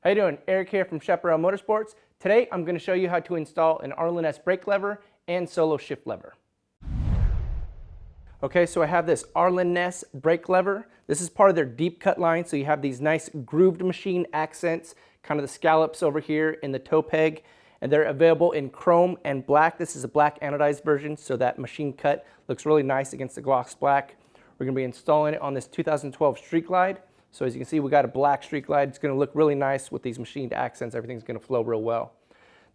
How you doing? Eric here from Chaparral Motorsports. Today I'm going to show you how to install an Arlen Ness brake lever and solo shift lever. Okay, so I have this Arlen Ness brake lever. This is part of their deep cut line, so you have these nice grooved machine accents, kind of the scallops over here in the toe peg, and they're available in chrome and black. This is a black anodized version, so that machine cut looks really nice against the gloss black. We're going to be installing it on this 2012 Street Glide. So as you can see, we got a black Street Glide. It's going to look really nice with these machined accents. Everything's going to flow real well.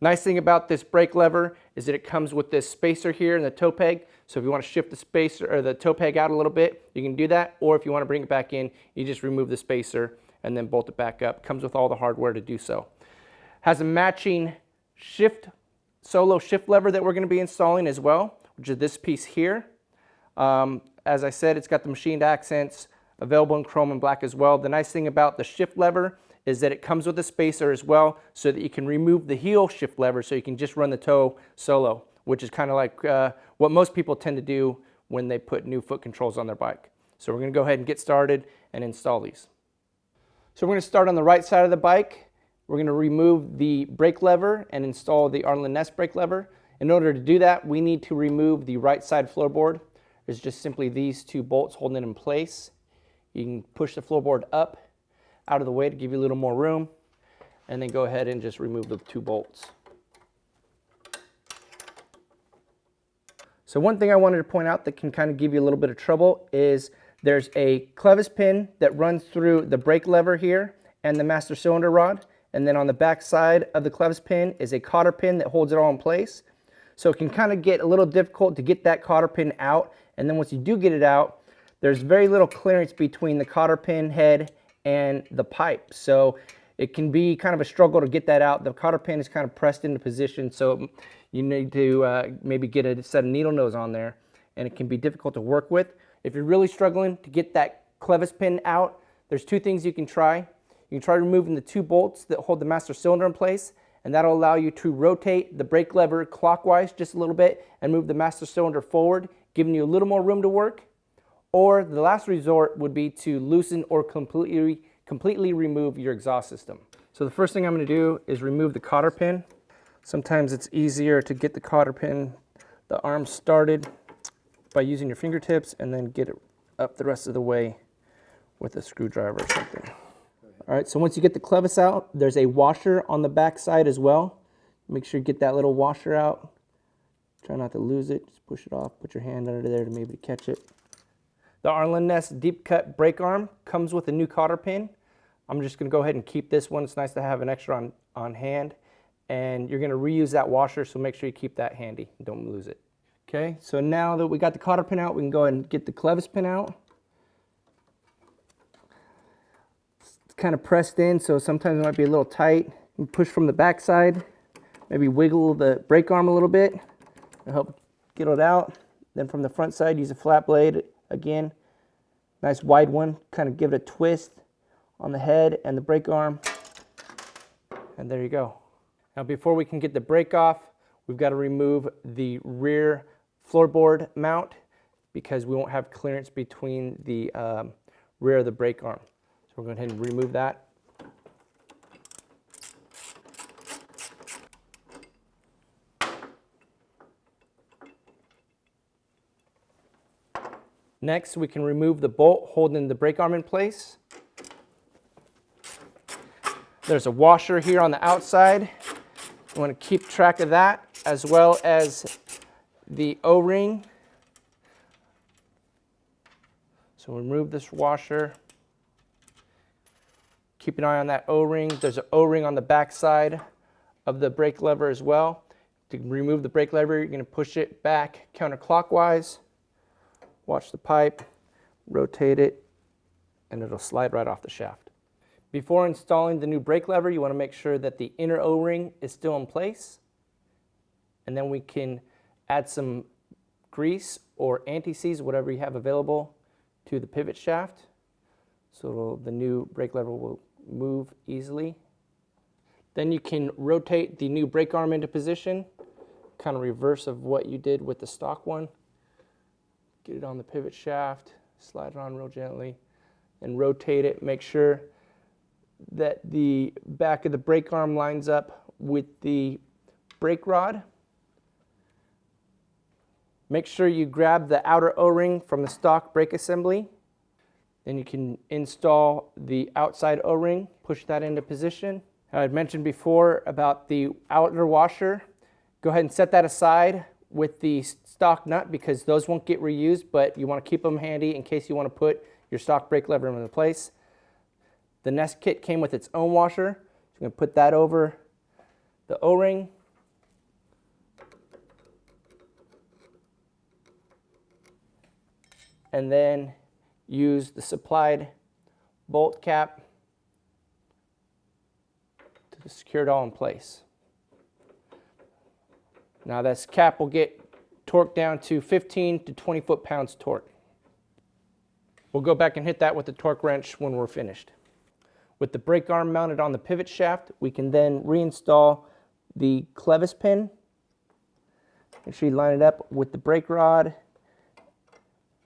Nice thing about this brake lever is that it comes with this spacer here in the toe peg. So if you want to shift the spacer or the toe peg out a little bit, you can do that. Or if you want to bring it back in, you just remove the spacer and then bolt it back up. Comes with all the hardware to do so. Has a matching solo shift lever that we're going to be installing as well, which is this piece here. As I said, it's got the machined accents, available in chrome and black as well. The nice thing about the shift lever is that it comes with a spacer as well, so that you can remove the heel shift lever so you can just run the toe solo, which is kind of like what most people tend to do when they put new foot controls on their bike. So we're going to go ahead and get started and install these. So we're going to start on the right side of the bike. We're going to remove the brake lever and install the Arlen Ness brake lever. In order to do that, we need to remove the right side floorboard. There's just simply these two bolts holding it in place. You can push the floorboard up out of the way to give you a little more room, and then go ahead and just remove the two bolts. So one thing I wanted to point out that can kind of give you a little bit of trouble is there's a clevis pin that runs through the brake lever here and the master cylinder rod, and then on the back side of the clevis pin is a cotter pin that holds it all in place. So it can kind of get a little difficult to get that cotter pin out, and then once you do get it out, there's very little clearance between the cotter pin head and the pipe. So it can be kind of a struggle to get that out. The cotter pin is kind of pressed into position, so you need to maybe get a set of needle nose on there, and it can be difficult to work with. If you're really struggling to get that clevis pin out, there's two things you can try. You can try removing the two bolts that hold the master cylinder in place, and that'll allow you to rotate the brake lever clockwise just a little bit and move the master cylinder forward, giving you a little more room to work. Or the last resort would be to loosen or completely remove your exhaust system. So the first thing I'm going to do is remove the cotter pin. Sometimes it's easier to get the cotter pin, the arm started by using your fingertips, and then get it up the rest of the way with a screwdriver or something. All right, so once you get the clevis out, there's a washer on the back side as well. Make sure you get that little washer out. Try not to lose it. Just push it off. Put your hand under there to maybe catch it. The Arlen Ness deep cut brake arm comes with a new cotter pin. I'm just going to go ahead and keep this one. It's nice to have an extra on hand. And you're going to reuse that washer, so make sure you keep that handy. Don't lose it. Okay, so now that we got the cotter pin out, we can go ahead and get the clevis pin out. It's kind of pressed in, so sometimes it might be a little tight. You push from the back side, maybe wiggle the brake arm a little bit to help get it out. Then from the front side, use a flat blade. Again, nice wide one, kind of give it a twist on the head and the brake arm, and there you go. Now before we can get the brake off, we've got to remove the rear floorboard mount because we won't have clearance between the rear of the brake arm. So we're going to go ahead and remove that. Next, we can remove the bolt holding the brake arm in place. There's a washer here on the outside. You want to keep track of that, as well as the O-ring. So remove this washer. Keep an eye on that O-ring. There's an O-ring on the back side of the brake lever as well. To remove the brake lever, you're going to push it back counterclockwise. Watch the pipe, rotate it, and it'll slide right off the shaft. Before installing the new brake lever, you want to make sure that the inner O-ring is still in place. And then we can add some grease or anti-seize, whatever you have available, to the pivot shaft. So the new brake lever will move easily. Then you can rotate the new brake arm into position, kind of reverse of what you did with the stock one. Get it on the pivot shaft, slide it on real gently, and rotate it. Make sure that the back of the brake arm lines up with the brake rod. Make sure you grab the outer O-ring from the stock brake assembly. Then you can install the outside O-ring, push that into position. I had mentioned before about the outer washer. Go ahead and set that aside with the stock nut because those won't get reused, but you want to keep them handy in case you want to put your stock brake lever into place. The Ness kit came with its own washer. So you're going to put that over the O-ring. And then use the supplied bolt cap to secure it all in place. Now this cap will get torqued down to 15 to 20 foot-pounds torque. We'll go back and hit that with the torque wrench when we're finished. With the brake arm mounted on the pivot shaft, we can then reinstall the clevis pin. Make sure you line it up with the brake rod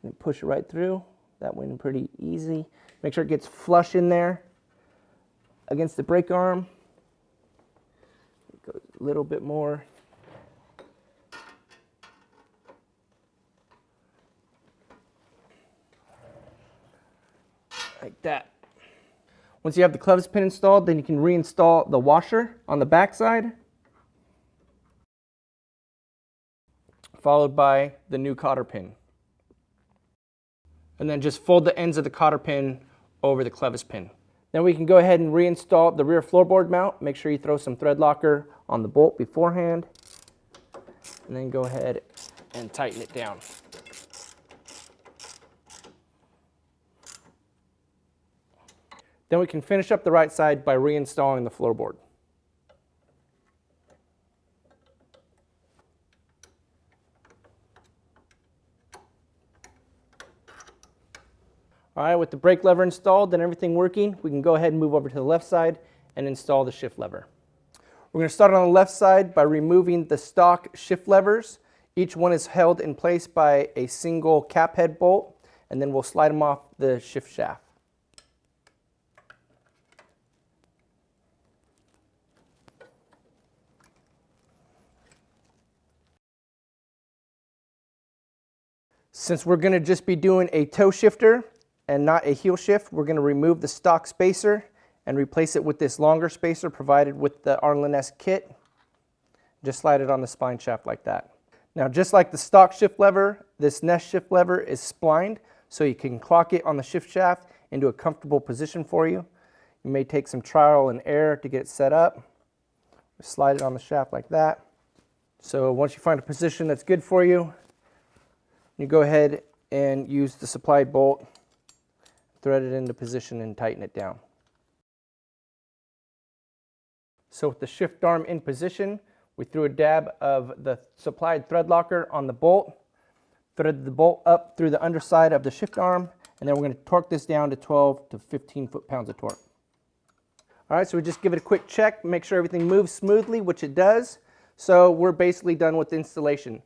and push it right through. That went pretty easy. Make sure it gets flush in there against the brake arm. Go a little bit more. Like that. Once you have the clevis pin installed, then you can reinstall the washer on the back side, followed by the new cotter pin. And then just fold the ends of the cotter pin over the clevis pin. Then we can go ahead and reinstall the rear floorboard mount. Make sure you throw some thread locker on the bolt beforehand, and then go ahead and tighten it down. Then we can finish up the right side by reinstalling the floorboard. All right, with the brake lever installed and everything working, we can go ahead and move over to the left side and install the shift lever. We're going to start on the left side by removing the stock shift levers. Each one is held in place by a single cap head bolt, and then we'll slide them off the shift shaft. Since we're going to just be doing a toe shifter and not a heel shift, we're going to remove the stock spacer and replace it with this longer spacer provided with the Arlen Ness kit. Just slide it on the spline shaft like that. Now, just like the stock shift lever, this Ness shift lever is splined, so you can clock it on the shift shaft into a comfortable position for you. You may take some trial and error to get it set up. Slide it on the shaft like that. So once you find a position that's good for you, you go ahead and use the supplied bolt, thread it into position and tighten it down. So with the shift arm in position, we threw a dab of the supplied thread locker on the bolt, threaded the bolt up through the underside of the shift arm, and then we're going to torque this down to 12 to 15 foot-pounds of torque. All right, so we just give it a quick check, make sure everything moves smoothly, which it does. So we're basically done with the installation.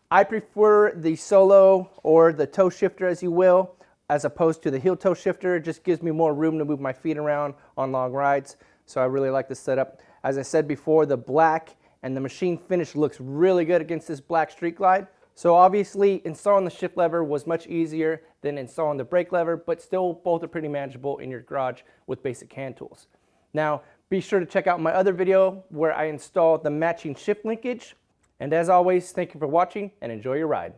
I prefer the solo or the toe shifter, as you will, as opposed to the heel toe shifter. It just gives me more room to move my feet around on long rides. So I really like this setup. As I said before, the black and the machine finish looks really good against this black Street Glide. So obviously installing the shift lever was much easier than installing the brake lever, but still both are pretty manageable in your garage with basic hand tools. Now, be sure to check out my other video where I installed the matching shift linkage. And as always, thank you for watching and enjoy your ride.